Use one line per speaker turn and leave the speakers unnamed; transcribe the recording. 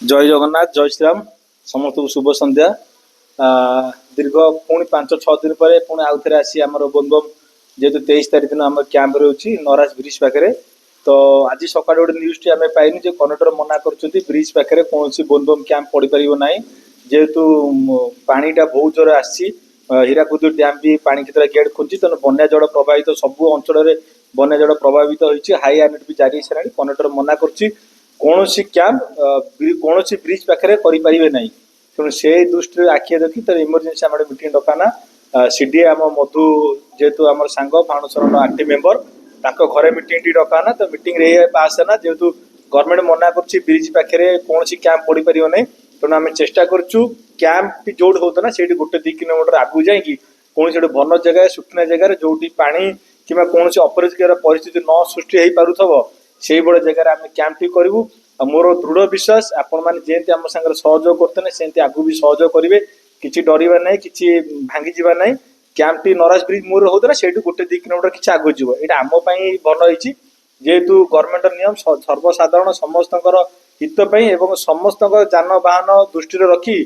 जय जगन्नाथ जय श्रीराम समस्त को शुभ संध्या। दीर्घ पुणी 5-6 दिन पर पुणी आउ थे आसी आम बोलबम जेहेतु 23 तारीख दिन आम कैंप रोचे नराज ब्रिज पाखे। तो आज सका गोटे न्यूज टी आम पाइनी जो कंडक्टर मना कर ब्रिज पाखे कौन बोलबम कैंप पड़ पार ना जेहेतु पानीटा बहुत जोर आसी हीराकुद डैम भी पानी केतरा गेट खोजी तेना बन्या जल प्रभावित सब अंचल बन्या जल प्रभावित होती हाई अलर्ट भी जारी सारा कंडक्टर मना कर कौन कैंप कौन ब्रिज पाखे करें ना तेणु से दृष्टि आखि देखी तो इमरजेन्सी आम मीटिंग डकाना सीडीए आम मधु जेहेतु आम सांग फाउंडेशन आरटी मेम्बर घरे मीटिंग टी डकाना तो मीटिंग पास है जेहेतु गवर्नमेंट मना कर ब्रिज पाखे कौन कैंप पड़ पार ना तेणु आम चेष्टा करूँ कैंप जो होता ना से गोटे 2 किलोमीटर आगू जाकि कौन गोटे भल जगह सुखना जगह जो पा कि कौन अपरिस्कार परिस्थिति न सृष्टि हो पार से भाई जगह आम कैंप टी करूँ। मोर दृढ़ विश्वास आपण मैंने जमी आम सागर सहयोग करते से आगू भी सहयोग करेंगे कि डरवा ना कि भांगी जावा ना कैंप टी नराज ब्रिज मोर होता से गोटे 2 किलोमीटर किसी आगे जीव यहाँ आम भल होती जेहेतु गवर्नमेंट नियम सर्वसाधारण समस्त हितपाई समस्त जानवाहन दृष्टि रखी